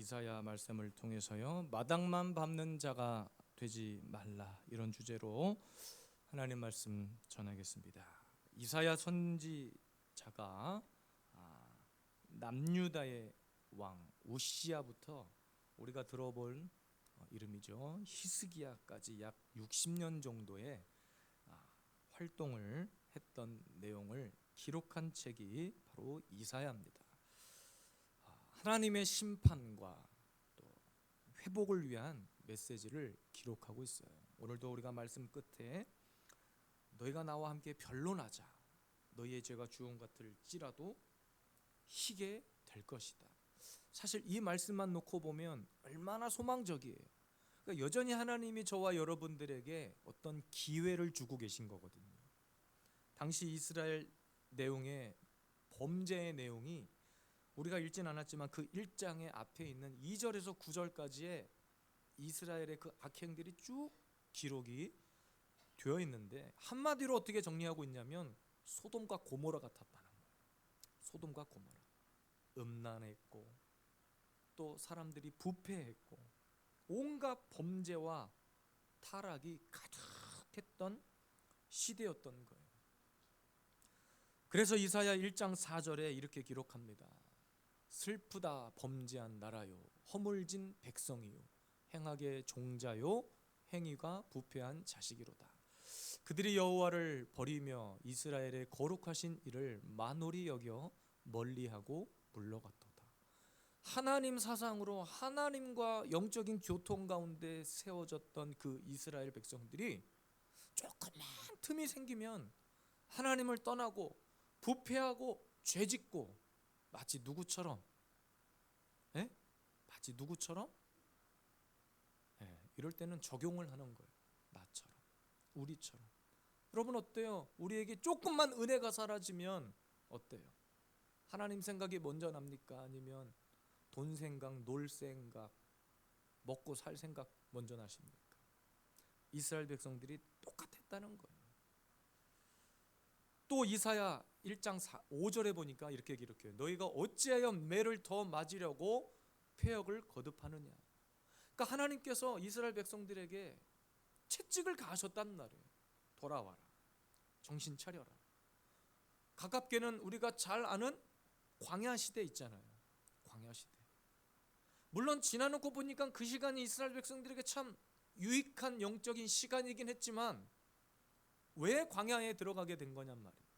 이사야 말씀을 통해서요, 마당만 밟는 자가 되지 말라, 이런 주제로 하나님 말씀 전하겠습니다. 이사야 선지자가 남유다의 왕 우시야부터 우리가 들어볼 이름이죠, 히스기야까지 약 60년 정도의 활동을 했던 내용을 기록한 책이 바로 이사야입니다. 하나님의 심판과 또 회복을 위한 메시지를 기록하고 있어요. 오늘도 우리가 말씀 끝에 너희가 나와 함께 변론하자, 너희의 죄가 주홍 같을지라도 희게 될 것이다. 사실 이 말씀만 놓고 보면 얼마나 소망적이에요. 그러니까 여전히 하나님이 저와 여러분들에게 어떤 기회를 주고 계신 거거든요. 당시 이스라엘 내용의 범죄의 내용이 우리가 읽진 않았지만 그 1장의 앞에 있는 2절에서 9절까지의 이스라엘의 그 악행들이 쭉 기록이 되어 있는데, 한마디로 어떻게 정리하고 있냐면 소돔과 고모라 같았다는 거예요. 소돔과 고모라, 음란했고 또 사람들이 부패했고 온갖 범죄와 타락이 가득했던 시대였던 거예요. 그래서 이사야 1장 4절에 이렇게 기록합니다. 슬프다 범죄한 나라요, 허물진 백성이요, 행악의 종자요, 행위가 부패한 자식이로다. 그들이 여호와를 버리며 이스라엘의 거룩하신 이를 만홀히 여겨 멀리하고 물러갔도다. 하나님 사상으로 하나님과 영적인 교통 가운데 세워졌던 그 이스라엘 백성들이 조금만 틈이 생기면 하나님을 떠나고 부패하고 죄짓고 마치 누구처럼? 마치 누구처럼? 이럴 때는 적용을 하는 거예요. 나처럼, 우리처럼. 여러분 어때요? 우리에게 조금만 은혜가 사라지면 어때요? 하나님 생각이 먼저 납니까? 아니면 돈 생각, 놀 생각, 먹고 살 생각 먼저 나십니까? 이스라엘 백성들이 똑같았다는 거예요. 또 이사야 1장 5절에 보니까 이렇게 기록해요. 너희가 어찌하여 매를 더 맞으려고 패역을 거듭하느냐. 그러니까 하나님께서 이스라엘 백성들에게 채찍을 가하셨단 말이에요. 돌아와라, 정신 차려라. 가깝게는 우리가 잘 아는 광야 시대 있잖아요. 광야 시대. 물론 지나놓고 보니까 그 시간이 이스라엘 백성들에게 참 유익한 영적인 시간이긴 했지만 왜 광야에 들어가게 된 거냔 말이에요.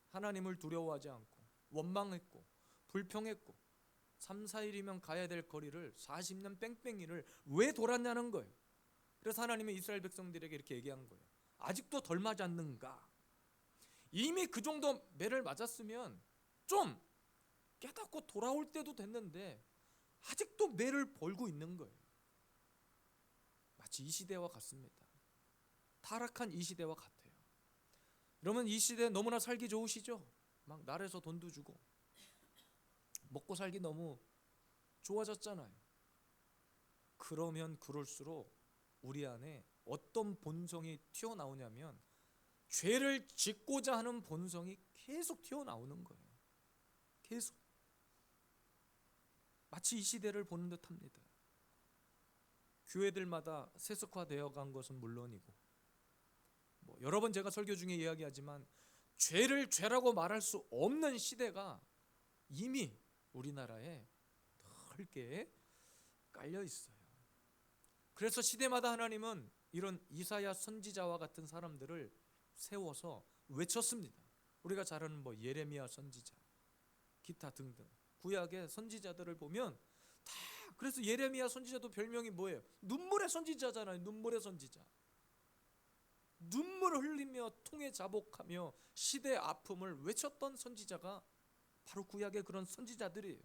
하나님을 두려워하지 않고 원망했고 불평했고 3, 4일이면 가야 될 거리를 40년 뺑뺑이를 왜 돌았냐는 거예요. 그래서 하나님이 이스라엘 백성들에게 이렇게 얘기한 거예요. 아직도 덜 맞았는가? 이미 그 정도 매를 맞았으면 좀 깨닫고 돌아올 때도 됐는데 아직도 매를 벌고 있는 거예요. 마치 이 시대와 같습니다. 타락한 이 시대와 같아요. 여러분 이 시대 너무나 살기 좋으시죠? 막 날에서 돈도 주고 먹고 살기 너무 좋아졌잖아요. 그러면 그럴수록 우리 안에 어떤 본성이 튀어나오냐면 죄를 짓고자 하는 본성이 계속 튀어나오는 거예요. 계속. 마치 이 시대를 보는 듯합니다. 교회들마다 세속화되어 간 것은 물론이고 여러 번 제가 설교 중에 이야기하지만 죄를 죄라고 말할 수 없는 시대가 이미 우리나라에 넓게 깔려 있어요. 그래서 시대마다 하나님은 이런 이사야 선지자와 같은 사람들을 세워서 외쳤습니다. 우리가 잘 아는 예레미야 선지자, 기타 등등 구약의 선지자들을 보면 다, 그래서 예레미야 선지자도 별명이 뭐예요? 눈물의 선지자잖아요. 눈물의 선지자. 눈물을 흘리며 통에 자복하며 시대의 아픔을 외쳤던 선지자가 바로 구약의 그런 선지자들이에요.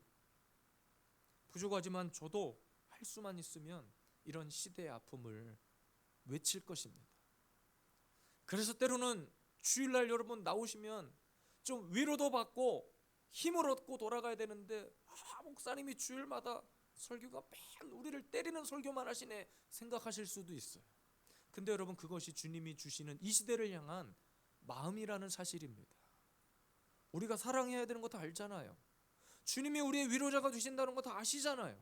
부족하지만 저도 할 수만 있으면 이런 시대의 아픔을 외칠 것입니다. 그래서 때로는 주일날 여러분 나오시면 좀 위로도 받고 힘을 얻고 돌아가야 되는데 목사님이 주일마다 설교가 맨 우리를 때리는 설교만 하시네 생각하실 수도 있어요. 근데 여러분 그것이 주님이 주시는 이 시대를 향한 마음이라는 사실입니다. 우리가 사랑해야 되는 거 다 알잖아요. 주님이 우리의 위로자가 되신다는 거 다 아시잖아요.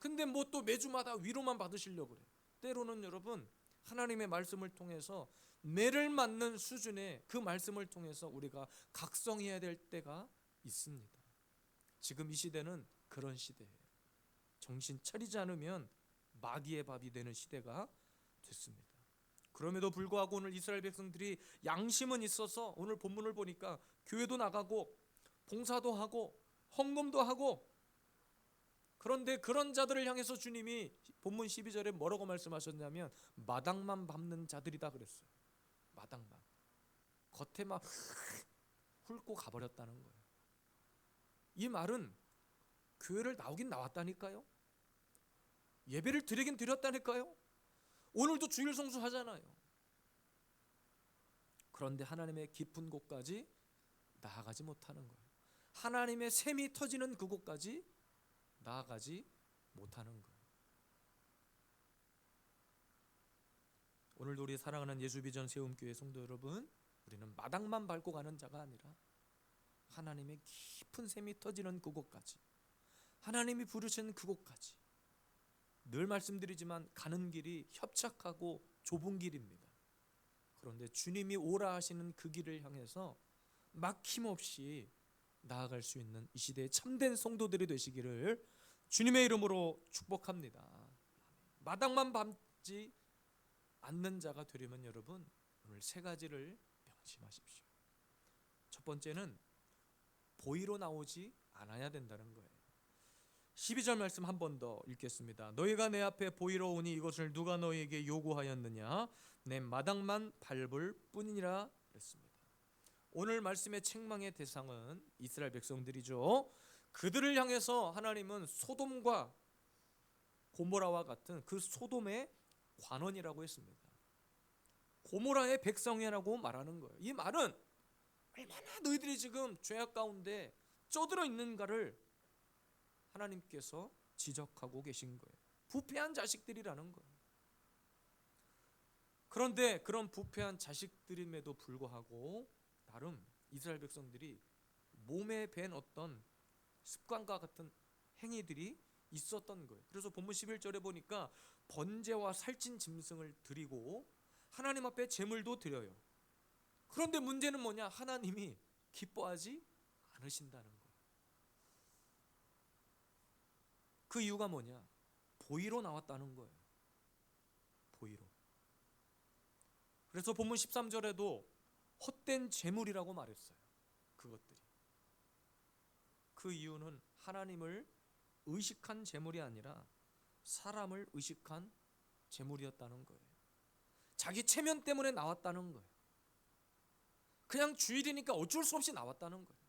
근데 뭐 또 매주마다 위로만 받으시려고 그래. 때로는 여러분 하나님의 말씀을 통해서 매를 맞는 수준의 그 말씀을 통해서 우리가 각성해야 될 때가 있습니다. 지금 이 시대는 그런 시대예요. 정신 차리지 않으면 마귀의 밥이 되는 시대가 됐습니다. 그럼에도 불구하고 오늘 이스라엘 백성들이 양심은 있어서 오늘 본문을 보니까 교회도 나가고 봉사도 하고 헌금도 하고, 그런데 그런 자들을 향해서 주님이 본문 12절에 뭐라고 말씀하셨냐면 마당만 밟는 자들이다 그랬어요. 마당만. 겉에 막 훑고 가버렸다는 거예요. 이 말은 교회를 나오긴 나왔다니까요. 예배를 드리긴 드렸다니까요. 오늘도 주일 성수 하잖아요. 그런데 하나님의 깊은 곳까지 나아가지 못하는 거예요. 하나님의 샘이 터지는 그곳까지 나아가지 못하는 거예요. 오늘도 우리 사랑하는 예수비전 세움교회 성도 여러분, 우리는 마당만 밟고 가는 자가 아니라 하나님의 깊은 샘이 터지는 그곳까지, 하나님이 부르신 그곳까지, 늘 말씀드리지만 가는 길이 협착하고 좁은 길입니다. 그런데 주님이 오라 하시는 그 길을 향해서 막힘없이 나아갈 수 있는 이 시대의 참된 성도들이 되시기를 주님의 이름으로 축복합니다. 마당만 밟지 않는 자가 되려면 여러분 오늘 세 가지를 명심하십시오. 첫 번째는 보이로 나오지 않아야 된다는 거예요. 12절 말씀 한 번 더 읽겠습니다. 너희가 내 앞에 보이러 오니 이것을 누가 너희에게 요구하였느냐? 내 마당만 밟을 뿐이니라 그랬습니다. 오늘 말씀의 책망의 대상은 이스라엘 백성들이죠. 그들을 향해서 하나님은 소돔과 고모라와 같은 그 소돔의 관원이라고 했습니다. 고모라의 백성이라고 말하는 거예요. 이 말은 얼마나 너희들이 지금 죄악 가운데 쩌들어 있는가를 하나님께서 지적하고 계신 거예요. 부패한 자식들이라는 거예요. 그런데 그런 부패한 자식들임에도 불구하고 나름 이스라엘 백성들이 몸에 밴 어떤 습관과 같은 행위들이 있었던 거예요. 그래서 본문 11절에 보니까 번제와 살찐 짐승을 드리고 하나님 앞에 제물도 드려요. 그런데 문제는 뭐냐? 하나님이 기뻐하지 않으신다는 거예요. 그 이유가 뭐냐? 보이로 나왔다는 거예요. 보이로. 그래서 본문 13절에도 헛된 제물이라고 말했어요. 그것들이. 그 이유는 하나님을 의식한 제물이 아니라 사람을 의식한 제물이었다는 거예요. 자기 체면 때문에 나왔다는 거예요. 그냥 주일이니까 어쩔 수 없이 나왔다는 거예요.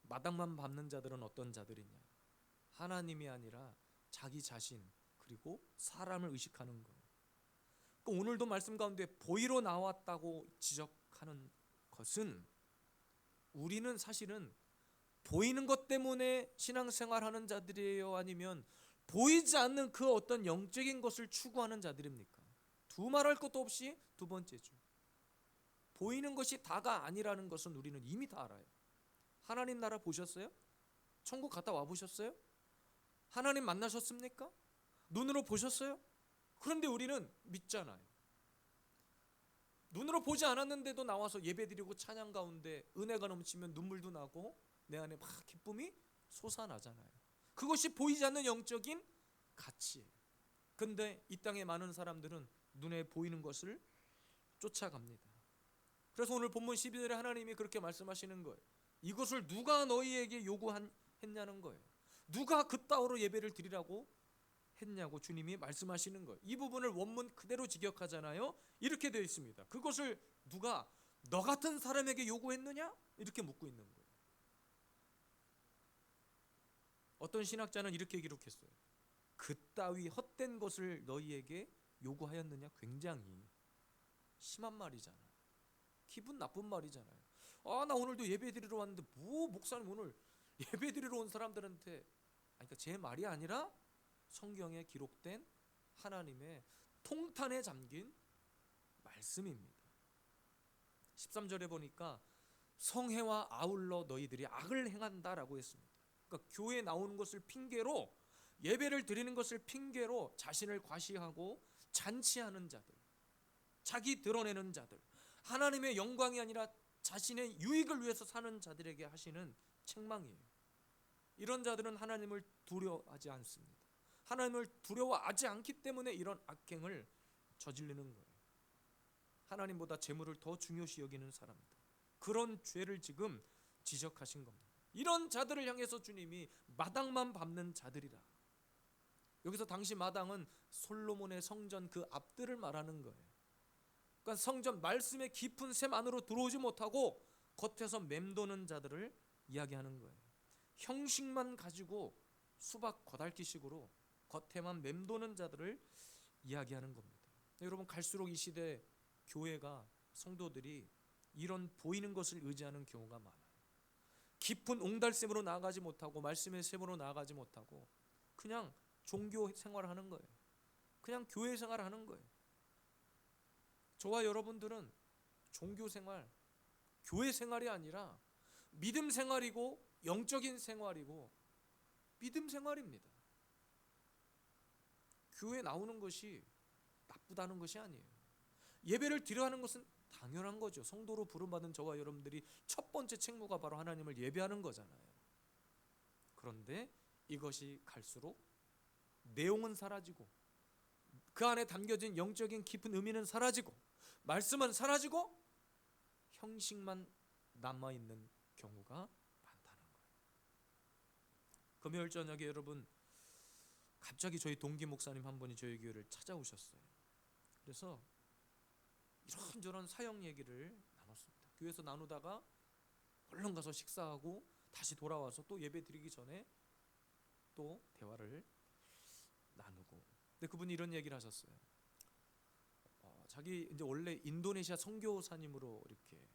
마당만 밟는 자들은 어떤 자들이냐? 하나님이 아니라 자기 자신 그리고 사람을 의식하는 거예요. 그러니까 오늘도 말씀 가운데 보이로 나왔다고 지적하는 것은 우리는 사실은 보이는 것 때문에 신앙생활하는 자들이에요? 아니면 보이지 않는 그 어떤 영적인 것을 추구하는 자들입니까? 두말할 것도 없이 두 번째죠. 보이는 것이 다가 아니라는 것은 우리는 이미 다 알아요. 하나님 나라 보셨어요? 천국 갔다 와 보셨어요? 하나님 만나셨습니까? 눈으로 보셨어요? 그런데 우리는 믿잖아요. 눈으로 보지 않았는데도 나와서 예배드리고 찬양 가운데 은혜가 넘치면 눈물도 나고 내 안에 막 기쁨이 솟아나잖아요. 그것이 보이지 않는 영적인 가치예요. 근데 이 땅에 많은 사람들은 눈에 보이는 것을 쫓아갑니다. 그래서 오늘 본문 12절에 하나님이 그렇게 말씀하시는 거예요. 이것을 누가 너희에게 요구했냐는 거예요. 누가 그따위로 예배를 드리라고 했냐고 주님이 말씀하시는 거예요. 이 부분을 원문 그대로 직역하잖아요. 이렇게 되어 있습니다. 그것을 누가 너 같은 사람에게 요구했느냐? 이렇게 묻고 있는 거예요. 어떤 신학자는 이렇게 기록했어요. 그따위 헛된 것을 너희에게 요구하였느냐? 굉장히 심한 말이잖아요. 기분 나쁜 말이잖아요. 나 오늘도 예배 드리러 왔는데 목사님 오늘 예배 드리러 온 사람들한테 그러니까 제 말이 아니라 성경에 기록된 하나님의 통탄에 잠긴 말씀입니다. 13절에 보니까 성회와 아울러 너희들이 악을 행한다라고 했습니다. 그러니까 교회에 나오는 것을 핑계로, 예배를 드리는 것을 핑계로 자신을 과시하고 잔치하는 자들, 자기 드러내는 자들, 하나님의 영광이 아니라 자신의 유익을 위해서 사는 자들에게 하시는 책망이에요. 이런 자들은 하나님을 두려워하지 않습니다. 하나님을 두려워하지 않기 때문에 이런 악행을 저지르는 거예요. 하나님보다 재물을 더 중요시 여기는 사람들, 그런 죄를 지금 지적하신 겁니다. 이런 자들을 향해서 주님이 마당만 밟는 자들이라. 여기서 당시 마당은 솔로몬의 성전 그 앞들을 말하는 거예요. 그러니까 성전 말씀의 깊은 샘 안으로 들어오지 못하고 겉에서 맴도는 자들을 이야기하는 거예요. 형식만 가지고 수박 거달기식으로 겉에만 맴도는 자들을 이야기하는 겁니다. 여러분, 갈수록 이 시대 교회가, 성도들이 이런 보이는 것을 의지하는 경우가 많아요. 깊은 옹달샘으로 나아가지 못하고 말씀의 샘으로 나아가지 못하고 그냥 종교 생활을 하는 거예요. 그냥 교회 생활을 하는 거예요. 저와 여러분들은 종교 생활, 교회 생활이 아니라 믿음 생활이고 영적인 생활이고 믿음 생활입니다. 교회 나오는 것이 나쁘다는 것이 아니에요. 예배를 드려 하는 것은 당연한 거죠. 성도로 부름받은 저와 여러분들이 첫 번째 책무가 바로 하나님을 예배하는 거잖아요. 그런데 이것이 갈수록 내용은 사라지고 그 안에 담겨진 영적인 깊은 의미는 사라지고 말씀은 사라지고 형식만 남아있는 경우가 많다는 거예요. 금요일 저녁에 여러분, 갑자기 저희 동기 목사님 한 분이 저희 교회를 찾아오셨어요. 그래서 이런저런 사역 얘기를 나눴습니다. 교회에서 나누다가 얼른 가서 식사하고 다시 돌아와서 또 예배 드리기 전에 또 대화를 나누고. 근데 그분이 이런 얘기를 하셨어요. 자기 이제 원래 인도네시아 선교사님으로 이렇게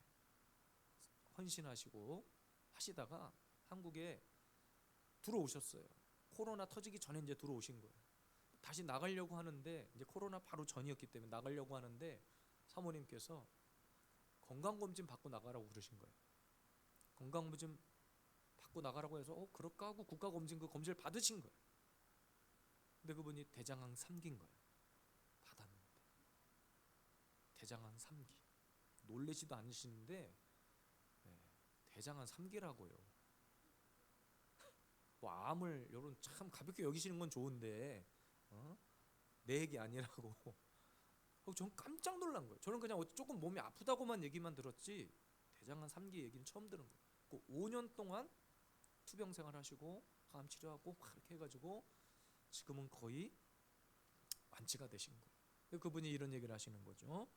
헌신하시고 하시다가 한국에 들어오셨어요. 코로나 터지기 전에 이제 들어오신 거예요. 다시 나가려고 하는데 이제 코로나 바로 전이었기 때문에 나가려고 하는데 사모님께서 건강검진 받고 나가라고 그러신 거예요. 건강검진 받고 나가라고 해서 그럴까 하고 국가검진 그 검진을 받으신 거예요. 근데 그분이 대장암 3기인 거예요. 받았는데 대장암 3기. 놀라지도 않으시는데 대장암 3기라고요. 뭐 암을 여러분 참 가볍게 여기시는 건 좋은데 내 얘기 아니라고. 저는 깜짝 놀란 거예요. 저는 그냥 조금 몸이 아프다고만 얘기만 들었지 대장암 3기 얘기는 처음 들은 거예요. 그 5년 동안 투병 생활하시고 암 치료하고 막 이렇게 해가지고 지금은 거의 완치가 되신 거예요. 그분이 이런 얘기를 하시는 거죠.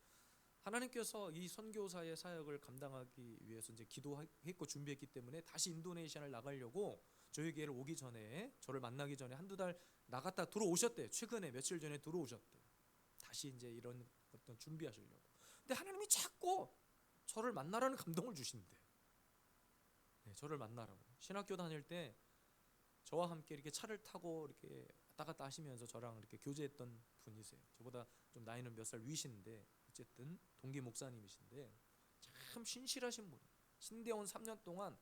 하나님께서 이 선교사의 사역을 감당하기 위해서 이제 기도했고 준비했기 때문에 다시 인도네시아를 나가려고 저희 교회를 오기 전에, 저를 만나기 전에 한두 달 나갔다 들어오셨대요. 최근에 며칠 전에 들어오셨대요. 다시 이제 이런 어떤 준비하시려고. 근데 하나님이 자꾸 저를 만나라는 감동을 주신대요. 저를 만나라고. 신학교 다닐 때 저와 함께 이렇게 차를 타고 이렇게 왔다 갔다 하시면서 저랑 이렇게 교제했던 분이세요. 저보다 좀 나이는 몇 살 위신데 어쨌든 동기 목사님이신데 참 신실하신 분이에요. 신대원 3년 동안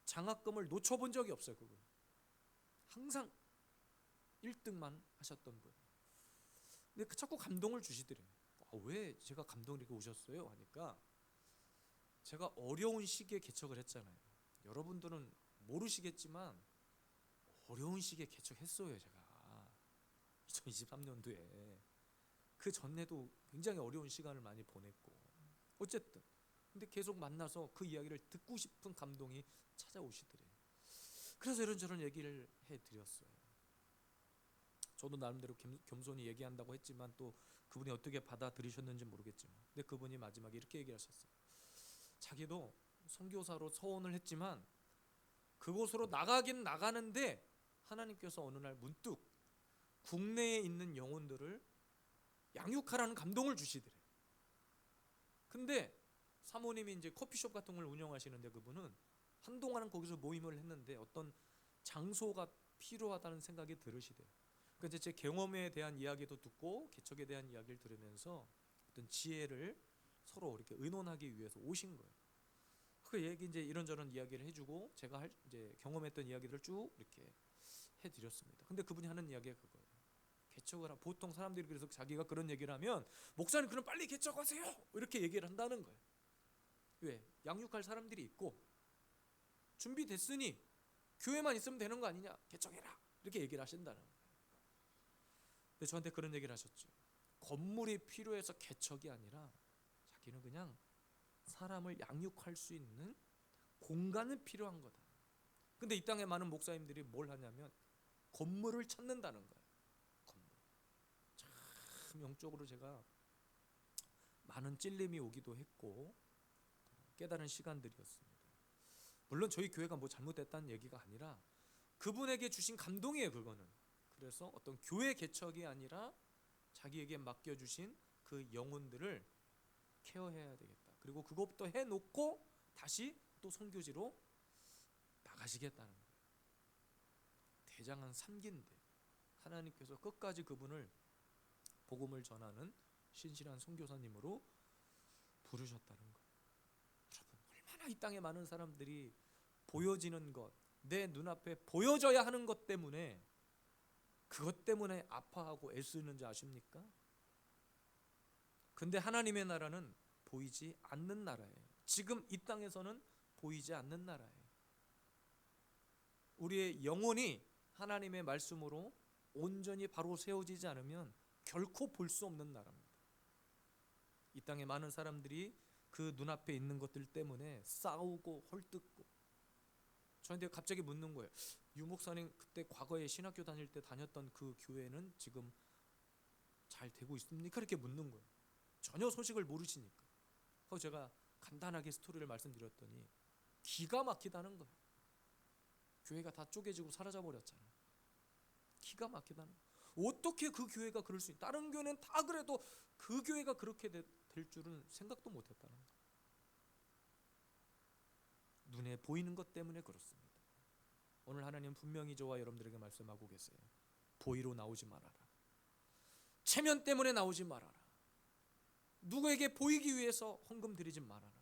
장학금을 놓쳐본 적이 없어요. 그분 항상 1등만 하셨던 분. 근데 자꾸 감동을 주시더래요. 왜 제가 감동을 이렇게 오셨어요? 하니까 제가 어려운 시기에 개척을 했잖아요. 여러분들은 모르시겠지만 어려운 시기에 개척했어요. 제가 2023년도에 그 전에도 굉장히 어려운 시간을 많이 보냈고 어쨌든 근데 계속 만나서 그 이야기를 듣고 싶은 감동이 찾아오시더래요. 그래서 이런저런 얘기를 해드렸어요. 저도 나름대로 겸손히 얘기한다고 했지만 또 그분이 어떻게 받아들이셨는지 모르겠지만 근데 그분이 마지막에 이렇게 얘기하셨어요. 자기도 선교사로 서원을 했지만 그곳으로 나가긴 나가는데 하나님께서 어느 날 문득 국내에 있는 영혼들을 양육하라는 감동을 주시더래요. 근데 사모님이 이제 커피숍 같은 걸 운영하시는데 그분은 한동안은 거기서 모임을 했는데 어떤 장소가 필요하다는 생각이 들으시대요. 그러니까 제 경험에 대한 이야기도 듣고 개척에 대한 이야기를 들으면서 어떤 지혜를 서로 이렇게 의논하기 위해서 오신 거예요. 그 얘기 이제 이런저런 이야기를 해주고 제가 이제 경험했던 이야기들을 쭉 이렇게 해드렸습니다. 근데 그분이 하는 이야기가 그거예요. 개척을 보통 사람들이 그래서 자기가 그런 얘기를 하면 목사님 그럼 빨리 개척하세요 이렇게 얘기를 한다는 거예요. 왜? 양육할 사람들이 있고 준비됐으니 교회만 있으면 되는 거 아니냐, 개척해라 이렇게 얘기를 하신다는 거예요. 근데 저한테 그런 얘기를 하셨죠. 건물이 필요해서 개척이 아니라 자기는 그냥 사람을 양육할 수 있는 공간은 필요한 거다. 근데 이 땅에 많은 목사님들이 뭘 하냐면 건물을 찾는다는 거예요. 건물. 참 영적으로 제가 많은 찔림이 오기도 했고 깨달은 시간들이었습니다. 물론 저희 교회가 뭐 잘못됐다는 얘기가 아니라 그분에게 주신 감동이에요, 그거는. 그래서 어떤 교회 개척이 아니라 자기에게 맡겨주신 그 영혼들을 케어해야 되겠다. 그리고 그것부터 해놓고 다시 또 선교지로 나가시겠다는 거예요. 대장한 3기인데 하나님께서 끝까지 그분을 복음을 전하는 신실한 선교사님으로 부르셨다는 거예요. 여러분, 얼마나 이 땅에 많은 사람들이 보여지는 것, 내 눈앞에 보여져야 하는 것 때문에 그것 때문에 아파하고 애쓰는지 아십니까? 근데 하나님의 나라는 보이지 않는 나라예요. 지금 이 땅에서는 보이지 않는 나라예요. 우리의 영혼이 하나님의 말씀으로 온전히 바로 세워지지 않으면 결코 볼 수 없는 나라입니다. 이 땅에 많은 사람들이 그 눈앞에 있는 것들 때문에 싸우고 헐뜯고 저한테 갑자기 묻는 거예요. 유 목사님 그때 과거에 신학교 다닐 때 다녔던 그 교회는 지금 잘 되고 있습니까? 이렇게 묻는 거예요. 전혀 소식을 모르시니까. 그래서 제가 간단하게 스토리를 말씀드렸더니 기가 막히다는 거예요. 교회가 다 쪼개지고 사라져 버렸잖아요. 기가 막히다는 거예요. 어떻게 그 교회가 그럴 수 있? 다른 교회는 다 그래도 그 교회가 그렇게 될 줄은 생각도 못했다는 거예요. 눈에 보이는 것 때문에 그렇습니다. 오늘 하나님 분명히 저와 여러분들에게 말씀하고 계세요. 보이로 나오지 말아라. 체면 때문에 나오지 말아라. 누구에게 보이기 위해서 헌금 드리지 말아라.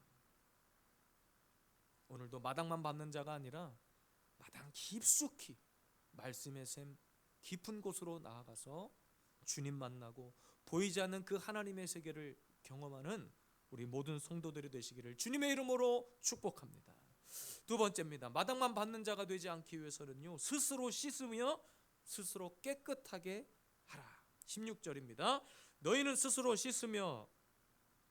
오늘도 마당만 밟는 자가 아니라 마당 깊숙이 말씀의 샘 깊은 곳으로 나아가서 주님 만나고 보이지 않는 그 하나님의 세계를 경험하는 우리 모든 성도들이 되시기를 주님의 이름으로 축복합니다. 두 번째입니다. 마당만 밟는 자가 되지 않기 위해서는요, 스스로 씻으며 스스로 깨끗하게 하라. 16절입니다. 너희는 스스로 씻으며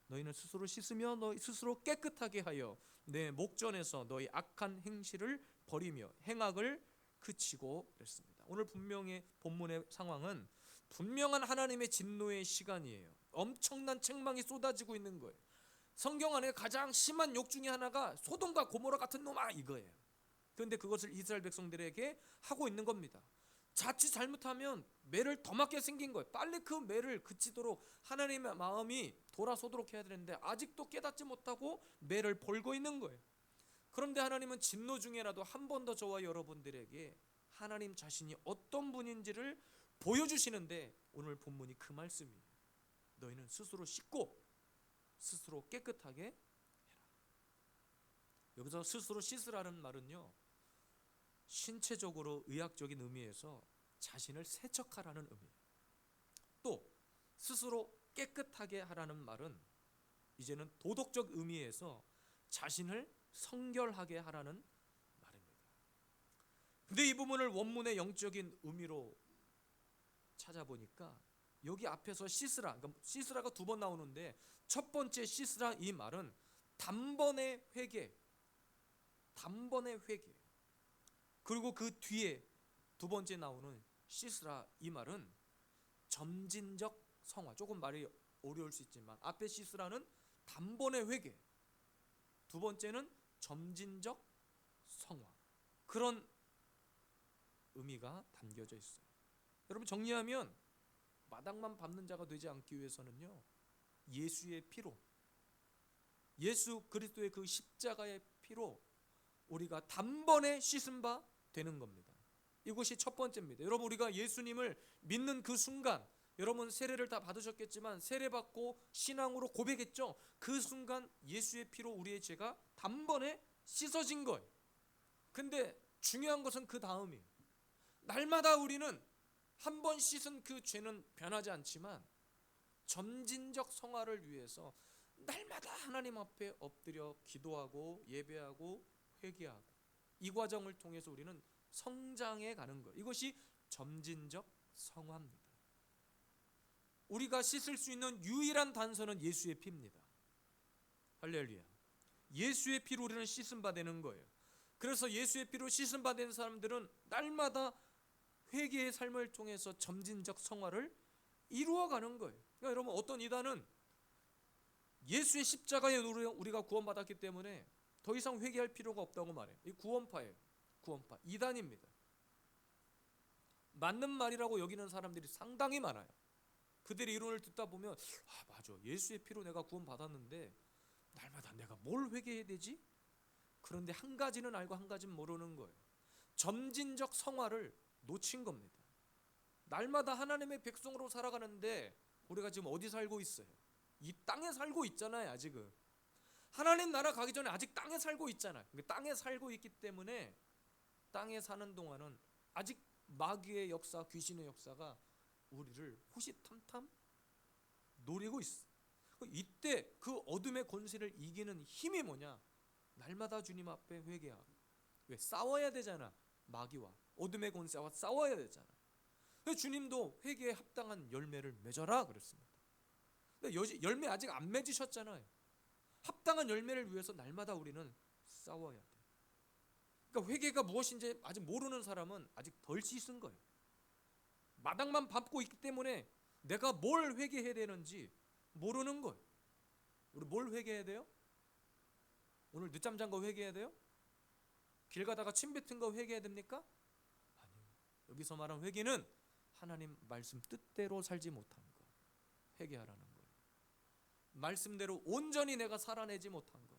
너희 스스로 깨끗하게 하여 내 목전에서 너희 악한 행실을 버리며 행악을 그치고 그랬습니다. 오늘 분명히 본문의 상황은 분명한 하나님의 진노의 시간이에요. 엄청난 책망이 쏟아지고 있는 거예요. 성경 안에 가장 심한 욕 중에 하나가 소돔과 고모라 같은 놈아 이거예요. 그런데 그것을 이스라엘 백성들에게 하고 있는 겁니다. 자칫 잘못하면 매를 더 맞게 생긴 거예요. 빨리 그 매를 그치도록 하나님의 마음이 돌아서도록 해야 되는데 아직도 깨닫지 못하고 매를 벌고 있는 거예요. 그런데 하나님은 진노 중에라도 한 번 더 저와 여러분들에게 하나님 자신이 어떤 분인지를 보여주시는데 오늘 본문이 그 말씀이에요. 너희는 스스로 씻고 스스로 깨끗하게 해라. 여기서 스스로 씻으라는 말은요, 신체적으로 의학적인 의미에서 자신을 세척하라는 의미예요. 또 스스로 깨끗하게 하라는 말은 이제는 도덕적 의미에서 자신을 성결하게 하라는 말입니다. 근데 이 부분을 원문의 영적인 의미로 찾아보니까 여기 앞에서 씻으라, 그러니까 씻으라가 두 번 나오는데 첫 번째 씻으라 이 말은 단번의 회개, 그리고 그 뒤에 두 번째 나오는 씻으라 이 말은 점진적 성화. 조금 말이 어려울 수 있지만 앞에 씻으라는 단번의 회개, 두 번째는 점진적 성화, 그런 의미가 담겨져 있어요. 여러분 정리하면 마당만 밟는 자가 되지 않기 위해서는요, 예수의 피로, 예수 그리스도의 그 십자가의 피로 우리가 단번에 씻은 바 되는 겁니다. 이것이 첫 번째입니다. 여러분 우리가 예수님을 믿는 그 순간 여러분 세례를 다 받으셨겠지만 세례 받고 신앙으로 고백했죠. 그 순간 예수의 피로 우리의 죄가 단번에 씻어진 거예요. 근데 중요한 것은 그 다음이에요. 날마다 우리는 한 번 씻은 그 죄는 변하지 않지만 점진적 성화를 위해서 날마다 하나님 앞에 엎드려 기도하고 예배하고 회개하고 이 과정을 통해서 우리는 성장해 가는 거예요. 이것이 점진적 성화입니다. 우리가 씻을 수 있는 유일한 단서는 예수의 피입니다. 할렐루야. 예수의 피로 우리는 씻음 바 되는 거예요. 그래서 예수의 피로 씻음 바 된 사람들은 날마다 회개의 삶을 통해서 점진적 성화를 이루어가는 거예요. 그러니까 여러분 어떤 이단은 예수의 십자가에 우리가 구원받았기 때문에 더 이상 회개할 필요가 없다고 말해요. 이 구원파예요. 구원파 이단입니다. 맞는 말이라고 여기는 사람들이 상당히 많아요. 그들의 이론을 듣다 보면 맞아, 예수의 피로 내가 구원받았는데 날마다 내가 뭘 회개해야 되지? 그런데 한 가지는 알고 한 가지는 모르는 거예요. 점진적 성화를 놓친 겁니다. 날마다 하나님의 백성으로 살아가는데 우리가 지금 어디 살고 있어요? 이 땅에 살고 있잖아요. 아직은 하나님 나라 가기 전에 아직 땅에 살고 있잖아요. 땅에 살고 있기 때문에 땅에 사는 동안은 아직 마귀의 역사, 귀신의 역사가 우리를 호시탐탐 노리고 있어. 이때 그 어둠의 권세를 이기는 힘이 뭐냐? 날마다 주님 앞에 회개하고. 왜? 싸워야 되잖아. 마귀와 어둠의 권세와 싸워야 되잖아. 그래서 주님도 회개에 합당한 열매를 맺어라 그랬습니다. 근데 열매 아직 안 맺으셨잖아요. 합당한 열매를 위해서 날마다 우리는 싸워야 돼. 그러니까 회개가 무엇인지 아직 모르는 사람은 아직 덜 씻은 거예요. 마당만 밟고 있기 때문에 내가 뭘 회개해야 되는지 모르는 거예요. 우리 뭘 회개해야 돼요? 오늘 늦잠 잔 거 회개해야 돼요? 길 가다가 침 뱉은 거 회개해야 됩니까? 아니요. 여기서 말하는 회개는 하나님 말씀 뜻대로 살지 못한 거 회개하라는 거예요. 말씀대로 온전히 내가 살아내지 못한 거,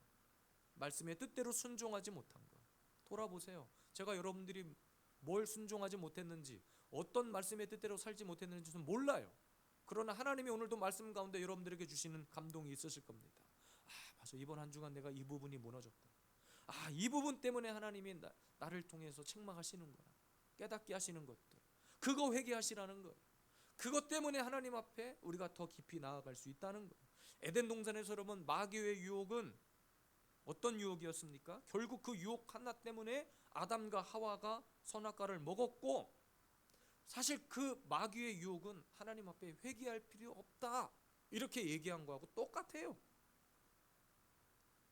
말씀의 뜻대로 순종하지 못한 거 돌아보세요. 제가 여러분들이 뭘 순종하지 못했는지, 어떤 말씀의 뜻대로 살지 못했는지는 몰라요. 그러나 하나님이 오늘도 말씀 가운데 여러분들에게 주시는 감동이 있으실 겁니다. 맞아, 이번 한 주간 내가 이 부분이 무너졌다. 이 부분 때문에 하나님이 나를 통해서 책망하시는구나, 깨닫게 하시는 것들, 그거 회개하시라는 거예요. 그것 때문에 하나님 앞에 우리가 더 깊이 나아갈 수 있다는 거예요. 에덴 동산에서 여러분 마귀의 유혹은 어떤 유혹이었습니까? 결국 그 유혹 하나 때문에 아담과 하와가 선악과를 먹었고, 사실 그 마귀의 유혹은 하나님 앞에 회개할 필요 없다 이렇게 얘기한 거하고 똑같아요.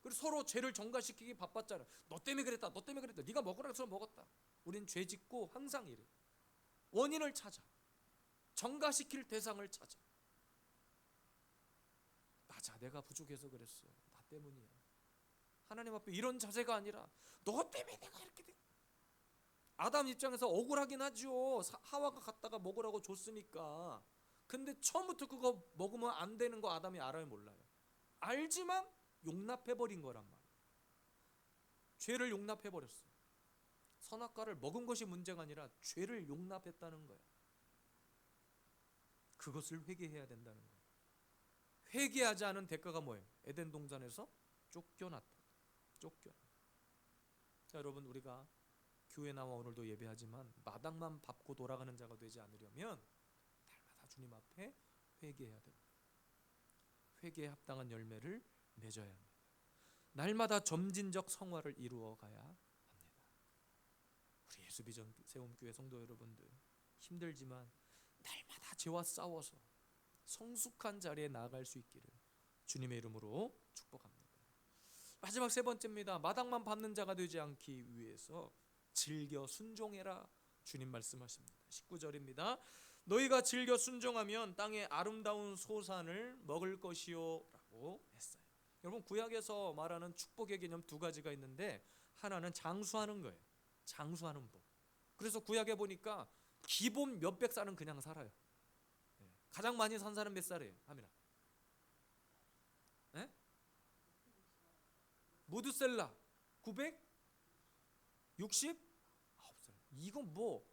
그리고 서로 죄를 전가시키기 바빴잖아요. 너 때문에 그랬다, 너 때문에 그랬다, 네가 먹으라 해서 먹었다. 우린 죄 짓고 항상 이래. 원인을 찾아, 전가시킬 대상을 찾아. 맞아, 내가 부족해서 그랬어, 나 때문이야. 하나님 앞에 이런 자세가 아니라 너 때문에 내가 이렇게 돼. 아담 입장에서 억울하긴 하죠. 하와가 갖다가 먹으라고 줬으니까. 근데 처음부터 그거 먹으면 안 되는 거 아담이 알아요, 몰라요? 알지만 용납해버린 거란 말이에요. 죄를 용납해버렸어요. 선악과를 먹은 것이 문제가 아니라 죄를 용납했다는 거예요. 그것을 회개해야 된다는 거예요. 회개하지 않은 대가가 뭐예요? 에덴 동산에서 쫓겨났다. 자, 여러분, 우리가 교회 나와 오늘도 예배하지만 마당만 밟고 돌아가는 자가 되지 않으려면 날마다 주님 앞에 회개해야 됩니다. 회개에 합당한 열매를 맺어야 합니다. 날마다 점진적 성화를 이루어 가야 합니다. 우리 예수비전 세움교회 성도 여러분들, 힘들지만 날마다 죄와 싸워서 성숙한 자리에 나아갈 수 있기를 주님의 이름으로 축복합니다. 마지막 세 번째입니다. 마당만 밟는 자가 되지 않기 위해서 즐겨 순종해라. 주님 말씀하십니다. 19절입니다. 너희가 즐겨 순종하면 땅의 아름다운 소산을 먹을 것이요 라고 했어요. 여러분, 구약에서 말하는 축복의 개념 두 가지가 있는데, 하나는 장수하는 거예요. 장수하는 법. 그래서 구약에 보니까 기본 몇백 살은 그냥 살아요. 가장 많이 산 사람 몇 살이에요? 하미나. 무드셀라 969살. 이건 뭐,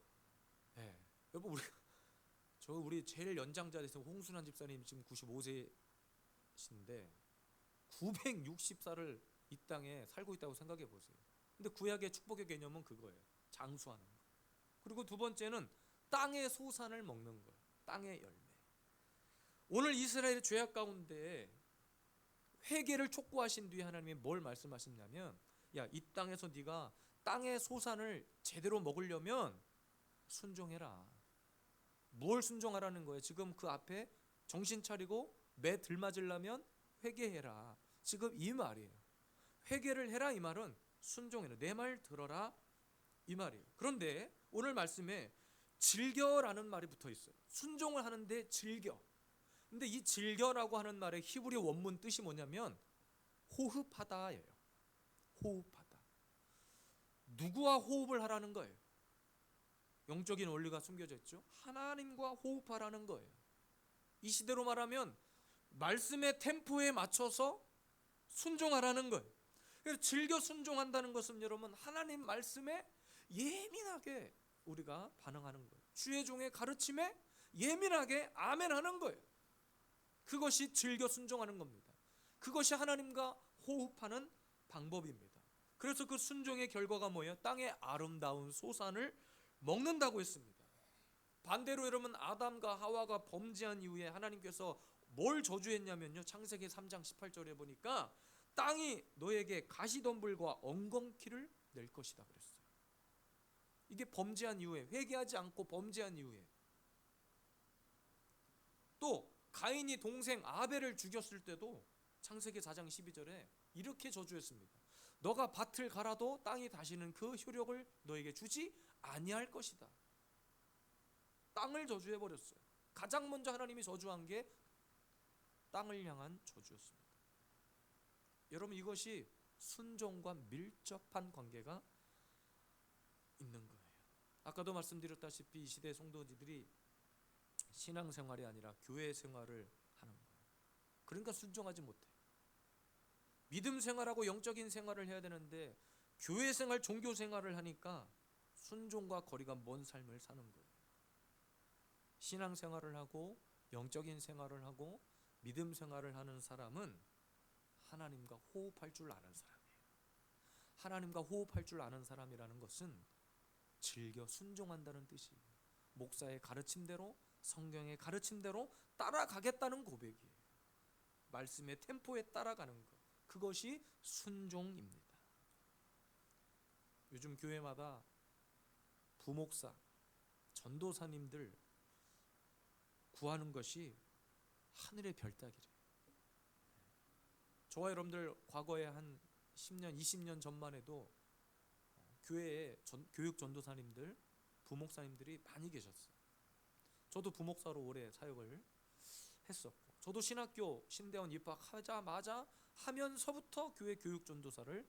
여러분, 우리가 저 우리 제일 연장자 되신 홍순환 집사님 지금 95세신데 960살을 이 땅에 살고 있다고 생각해 보세요. 근데 구약의 축복의 개념은 그거예요. 장수하는 거. 그리고 두 번째는 땅의 소산을 먹는 거예요. 땅의 열매. 오늘 이스라엘의 죄악 가운데 회개를 촉구하신 뒤에 하나님이 뭘 말씀하시냐면, 야, 이 땅에서 네가 땅의 소산을 제대로 먹으려면 순종해라. 뭘 순종하라는 거예요? 지금 그 앞에 정신 차리고 매 들맞으려면 회개해라. 지금 이 말이에요. 회개를 해라 이 말은 순종해라. 내 말 들어라 이 말이에요. 그런데 오늘 말씀에 즐겨라는 말이 붙어 있어요. 순종을 하는데 즐겨. 근데 이 즐겨라고 하는 말의 히브리 원문 뜻이 뭐냐면 호흡하다예요. 호흡하다. 누구와 호흡을 하라는 거예요? 영적인 원리가 숨겨져 있죠. 하나님과 호흡하라는 거예요. 이 시대로 말하면 말씀의 템포에 맞춰서 순종하라는 거예요. 그래서 즐겨 순종한다는 것은 여러분 하나님 말씀에 예민하게 우리가 반응하는 거예요. 주의 종의 가르침에 예민하게 아멘하는 거예요. 그것이 즐겨 순종하는 겁니다. 그것이 하나님과 호흡하는 방법입니다. 그래서 그 순종의 결과가 뭐예요? 땅의 아름다운 소산을 먹는다고 했습니다. 반대로 여러분 아담과 하와가 범죄한 이후에 하나님께서 뭘 저주했냐면요, 창세기 3장 18절에 보니까 땅이 너에게 가시덤불과 엉겅퀴를 낼 것이다 그랬어요. 이게 범죄한 이후에, 회개하지 않고 범죄한 이후에. 또 가인이 동생 아벨을 죽였을 때도 창세기 4장 12절에 이렇게 저주했습니다. 너가 밭을 갈아도 땅이 다시는 그 효력을 너에게 주지 아니할 것이다. 땅을 저주해 버렸어요. 가장 먼저 하나님이 저주한 게 땅을 향한 저주였습니다. 여러분 이것이 순종과 밀접한 관계가 있는 거예요. 아까도 말씀드렸다시피 이 시대 성도들이 신앙생활이 아니라 교회 생활을 하는 거예요. 그러니까 순종하지 못해요. 믿음 생활하고 영적인 생활을 해야 되는데 교회 생활, 종교 생활을 하니까 순종과 거리가 먼 삶을 사는 거예요. 신앙 생활을 하고 영적인 생활을 하고 믿음 생활을 하는 사람은 하나님과 호흡할 줄 아는 사람이에요. 하나님과 호흡할 줄 아는 사람이라는 것은 즐겨 순종한다는 뜻이에요. 목사의 가르침대로, 성경의 가르침대로 따라가겠다는 고백이에요. 말씀의 템포에 따라가는 것, 그것이 순종입니다. 요즘 교회마다 부목사, 전도사님들 구하는 것이 하늘의 별 따기래요. 저와 여러분들 과거에 한 10년, 20년 전만 해도 교회에 교육 전도사님들, 부목사님들이 많이 계셨어요. 저도 부목사로 오래 사역을 했었고, 저도 신학교 신대원 입학하자마자 하면서부터 교회 교육 전도사를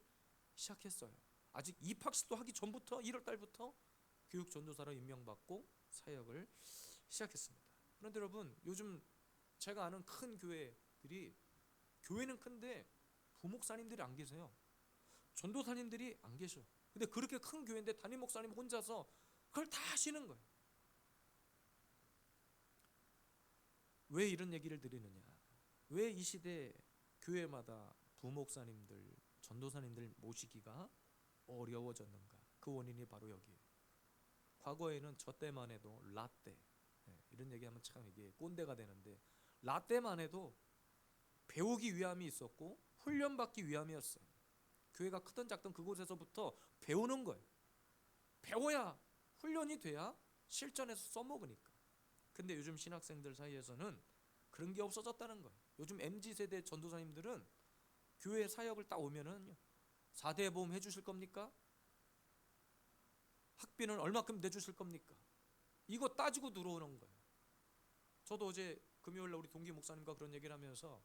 시작했어요. 아직 입학식도 하기 전부터 1월 달부터 교육 전도사로 임명받고 사역을 시작했습니다. 그런데 여러분 요즘 제가 아는 큰 교회들이, 교회는 큰데 부목사님들이 안 계세요. 전도사님들이 안 계셔. 근데 그렇게 큰 교회인데 담임 목사님 혼자서 그걸 다 하시는 거예요. 왜 이런 얘기를 드리느냐? 왜 이 시대 교회마다 부목사님들, 전도사님들 모시기가 어려워졌는가? 그 원인이 바로 여기에요. 과거에는 저 때만 해도 라떼, 이런 얘기하면 참 이게 꼰대가 되는데, 라떼만 해도 배우기 위함이 있었고 훈련받기 위함이었어요. 교회가 크든 작든 그곳에서부터 배우는 거예요. 배워야 훈련이 돼야 실전에서 써먹으니까. 근데 요즘 신학생들 사이에서는 그런 게 없어졌다는 거예요. 요즘 MZ세대 전도사님들은 교회 사역을 딱 오면은 4대 보험 해주실 겁니까? 학비는 얼마큼 내주실 겁니까? 이거 따지고 들어오는 거예요. 저도 어제 금요일날 우리 동기 목사님과 그런 얘기를 하면서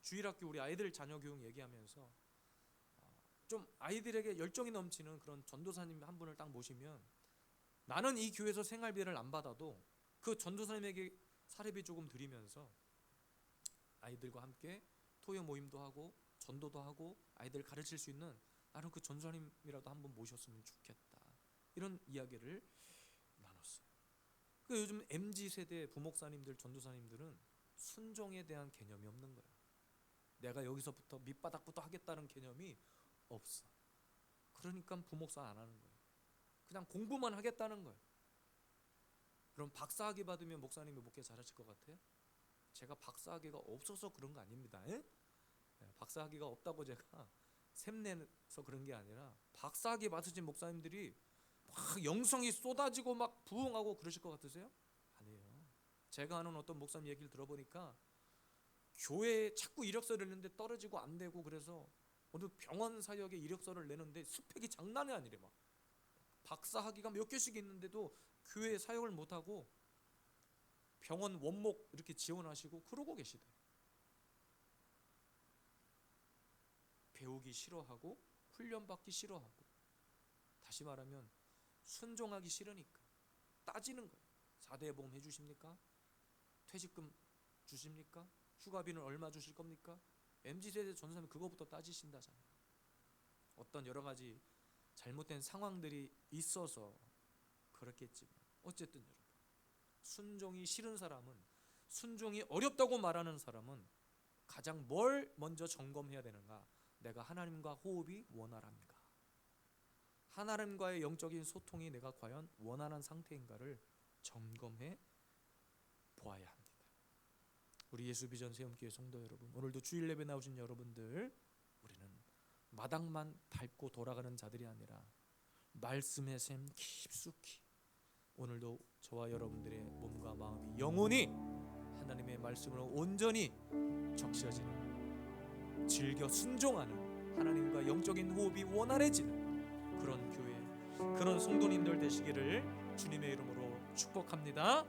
주일학교 우리 아이들 자녀 교육 얘기하면서 좀 아이들에게 열정이 넘치는 그런 전도사님 한 분을 딱 모시면 나는 이 교회에서 생활비를 안 받아도 그 전도사님에게 사례비 조금 드리면서 아이들과 함께 토요 모임도 하고 전도도 하고 아이들 가르칠 수 있는, 나는 그 전도사님이라도 한번 모셨으면 좋겠다, 이런 이야기를 나눴어요. 그 요즘 MZ 세대 부목사님들, 전도사님들은 순종에 대한 개념이 없는 거야. 내가 여기서부터 밑바닥부터 하겠다는 개념이 없어. 그러니까 부목사 안 하는 거예요. 그냥 공부만 하겠다는 거예요. 그럼 박사학위 받으면 목사님이 목회 잘하실 것 같아요? 제가 박사학위가 없어서 그런 거 아닙니다. 박사학위가 없다고 제가 샘내서 그런 게 아니라 박사학위 받으신 목사님들이 막 영성이 쏟아지고 막 부흥하고 그러실 것 같으세요? 아니에요. 제가 아는 어떤 목사님 얘기를 들어보니까 교회에 자꾸 이력서를 내는데 떨어지고 안 되고, 그래서 어느 병원 사역에 이력서를 내는데 스펙이 장난이 아니래. 막 박사학위가 몇 개씩 있는데도 교회에 사역을 못하고 병원 원목 이렇게 지원하시고 그러고 계시대. 배우기 싫어하고 훈련받기 싫어하고, 다시 말하면 순종하기 싫으니까 따지는 거예요. 4대 보험 해주십니까? 퇴직금 주십니까? 휴가비는 얼마 주실 겁니까? MZ세대 전사는 그거부터 따지신다잖아요. 어떤 여러 가지 잘못된 상황들이 있어서 그렇겠지만, 어쨌든 여러분, 순종이 싫은 사람은, 순종이 어렵다고 말하는 사람은 가장 뭘 먼저 점검해야 되는가? 내가 하나님과 호흡이 원활한가? 하나님과의 영적인 소통이 내가 과연 원활한 상태인가를 점검해 보아야 합니다. 우리 예수비전 세움교회 성도 여러분, 오늘도 주일 예배 나오신 여러분들, 우리는 마당만 밟고 돌아가는 자들이 아니라 말씀의 샘 깊숙이, 오늘도 저와 여러분들의 몸과 마음이 영혼이 하나님의 말씀으로 온전히 적셔지는, 즐겨 순종하는, 하나님과 영적인 호흡이 원활해지는 그런 교회, 그런 성도님들 되시기를 주님의 이름으로 축복합니다.